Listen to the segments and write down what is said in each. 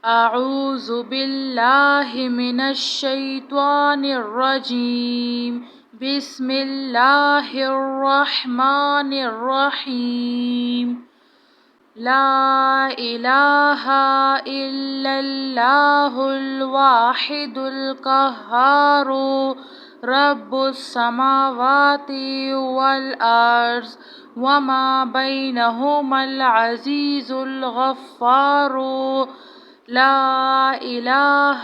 أعوذ بالله من الشيطان الرجيم. بسم الله الرحمن الرحيم. لا إله إلا الله الواحد القهار رب السماوات والأرض وما بينهما العزيز الغفار. لا إله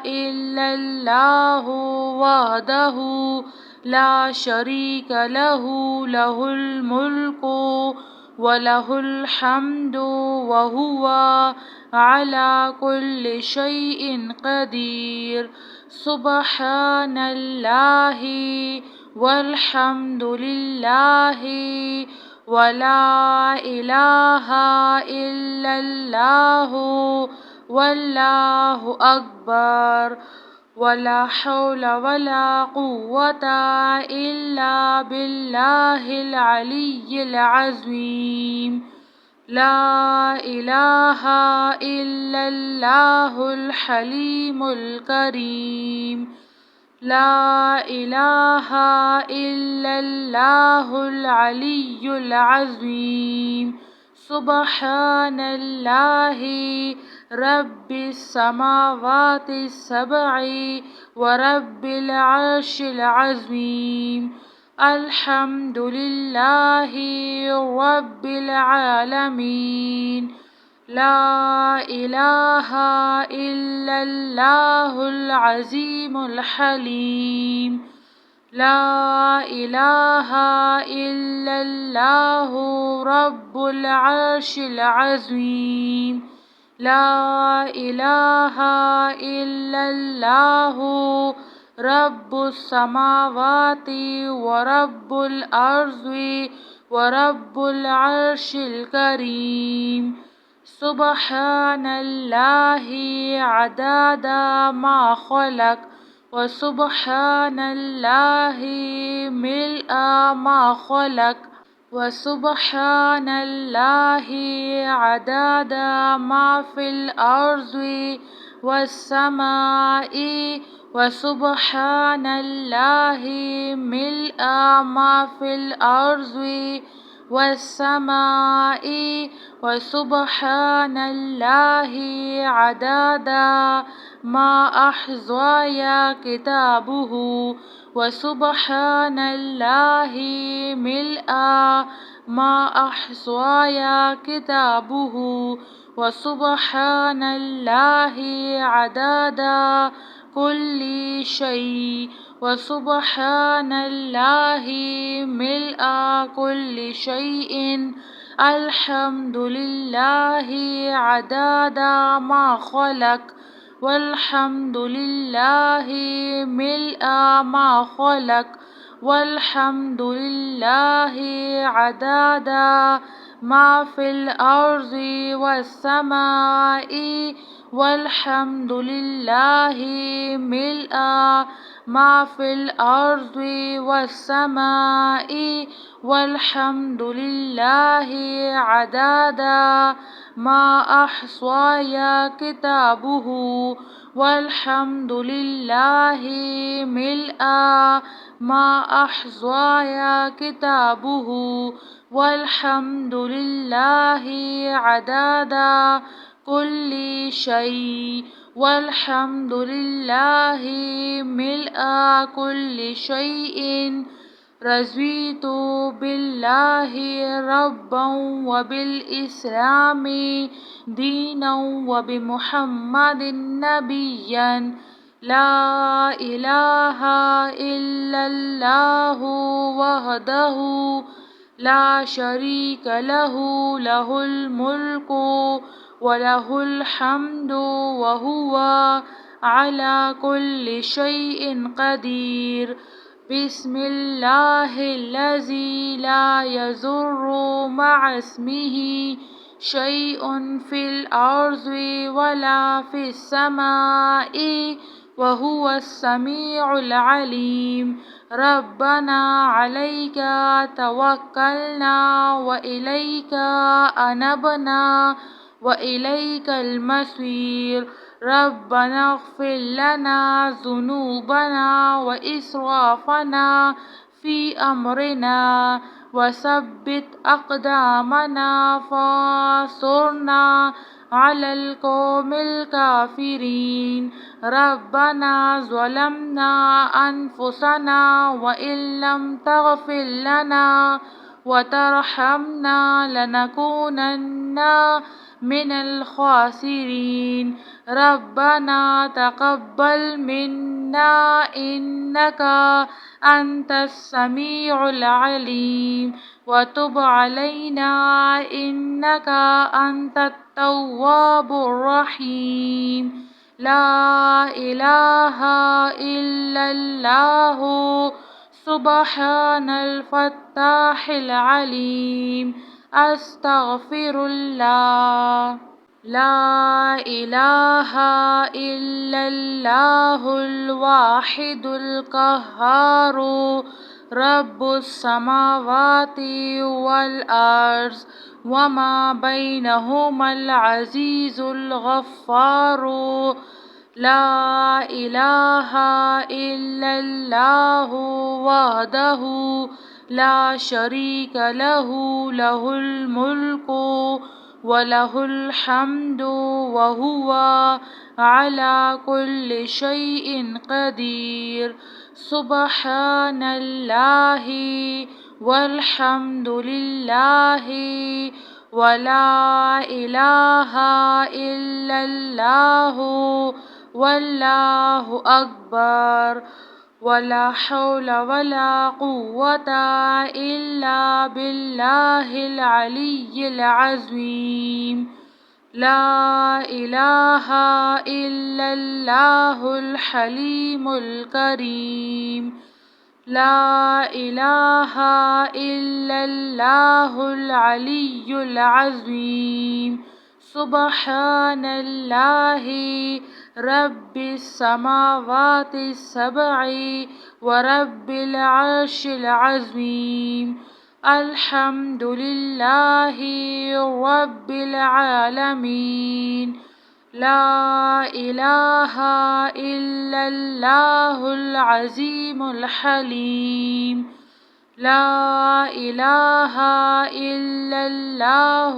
إلا الله وحده لا شريك له له الملك وله الحمد وهو على كل شيء قدير. سبحان الله والحمد لله ولا إله إلا الله والله أكبر ولا حول ولا قوة إلا بالله العلي العظيم. لا إله إلا الله الحليم الكريم. لا إله إلا الله العلي العظيم. سبحان الله رب السماوات السبع ورب العرش العظيم. الحمد لله رب العالمين. لا إله إلا الله العظيم الحليم. لا إله إلا الله رب العرش العظيم. لا إله إلا الله رب السماوات ورب الأرض ورب العرش الكريم. سبحان الله عدد ما خلق وسبحان الله ملء ما خلق وسبحان الله عدد ما في الأرض والسماء وسبحان الله ملء ما في الأرض والسماء وسبحان الله عدد ما أحصى كتابه وسبحان الله ملء ما أحصى كتابه وسبحان الله عدد كل شيء وسبحان الله ملء كل شيء. الحمد لله عدد ما خلق والحمد لله ملء ما خلق والحمد لله عدد ما في الأرض والسماء والحمد لله ملء ما في الأرض والسماء والحمد لله عدد ما أحصى كتابه والحمد لله ملء ما أحصى كتابه والحمد لله عدد كل شيء والحمد لله ملء كل شيء. رضيت بالله ربا وبالإسلام دينا وبمحمد نبيا. لا إله إلا الله وحده لا شريك له له الملك وله الحمد وهو على كل شيء قدير. بسم الله الذي لا يضر مع اسمه شيء في الأرض ولا في السماء وهو السميع العليم. ربنا عليك توكلنا وإليك أنبنا وإليك المصير. ربنا اغفر لنا ذنوبنا وإسرافنا في أمرنا وثبت أقدامنا فانصرنا على القوم الكافرين. ربنا ظلمنا أنفسنا وإن لم تغفر لنا وترحمنا لنكونن من الخاسرين. ربنا تقبل منا إنك أنت السميع العليم وتب علينا إنك أنت التواب الرحيم. لا إله إلا الله سبحان الفتاح العليم. أستغفر الله. لا إله إلا الله الواحد القهار رب السماوات والأرض وما بينهما العزيز الغفار. لا إله إلا الله وحده لا شريك له له الملك وله الحمد وهو على كل شيء قدير. سبحان الله والحمد لله ولا إله إلا الله والله أكبر ولا حول ولا قوة إلا بالله العلي العظيم. لا إله إلا الله الحليم الكريم. لا إله إلا الله العلي العظيم. سبحان الله رب السماوات السبع ورب العرش العظيم. الحمد لله رب العالمين. لا إله إلا الله العظيم الحليم. لا إله إلا الله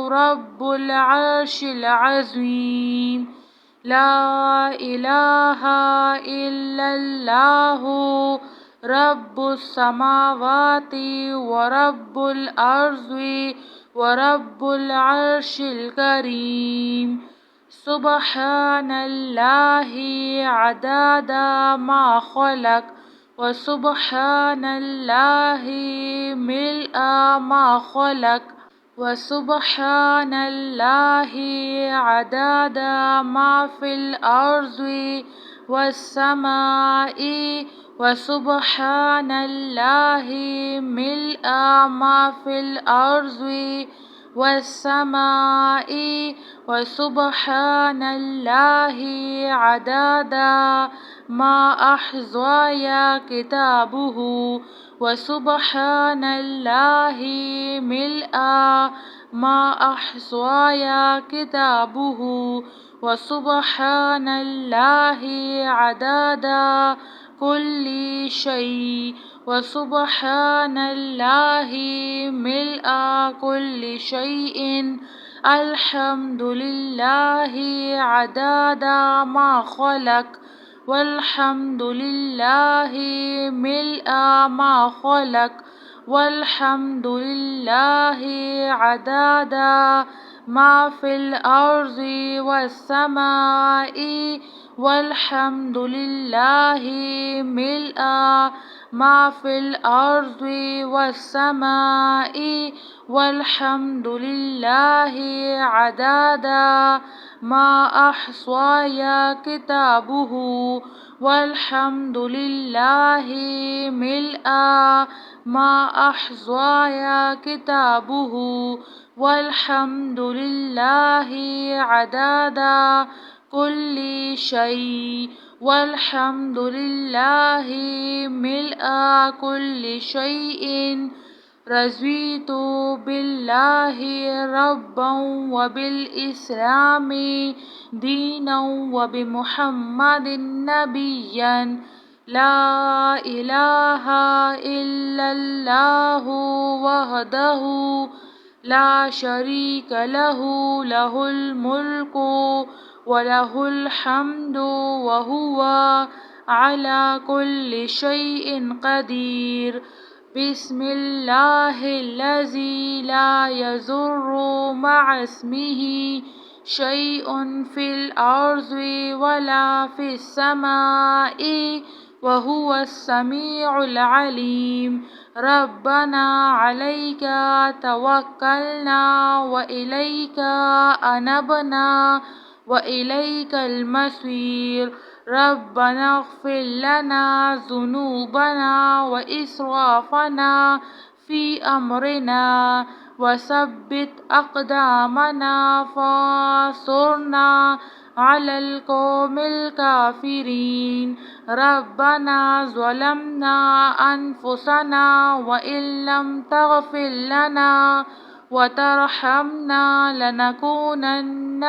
رب العرش العظيم. لا إله إلا الله رب السماوات ورب الأرض ورب العرش الكريم. سبحان الله عدد ما خلق وسبحان الله ملء ما خلق وسبحان الله عدد ما في الأرض والسماء وسبحان الله ملء ما في الأرض والسماء وسبحان الله عدد ما أحصى كتابه وسبحان الله ملء ما أحصى كتابه وسبحان الله عدد كل شيء وسبحان الله ملء كل شيء. الحمد لله عدد ما خلق والحمد لله ملء ما خلق والحمد لله عدد ما في الأرض والسماء والحمد لله ملء ما في الأرض والسماء والحمد لله عدد ما أحصى كتابه والحمد لله ملء ما أحصى كتابه والحمد لله عدد كل شيء والحمد لله ملء كل شيء. رضيت بالله ربا وبالإسلام دينا وبمحمد نبيا لا إله إلا الله وحده لا شريك له له الملك وله الحمد وهو على كل شيء قدير. بسم الله الذي لا يضر مع اسمه شيء في الأرض ولا في السماء وهو السميع العليم. ربنا عليك توكلنا وإليك أنبنا وإليك المصير. ربنا اغفر لنا ذنوبنا وإسرافنا في أمرنا وثبت أقدامنا فانصرنا على القوم الكافرين. ربنا ظلمنا أنفسنا وإن لم تغفر لنا وترحمنا لنكونن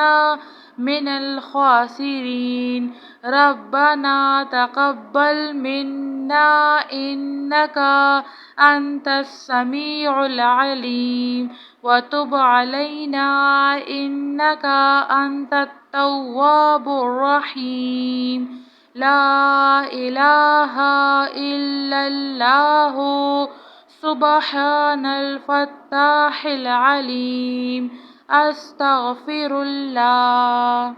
من الخاسرين. ربنا تقبل منا إنك أنت السميع العليم وتب علينا إنك أنت التواب الرحيم. لا إله إلا الله سبحان الفتاح العليم. أستغفر الله.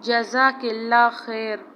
جزاك الله خير.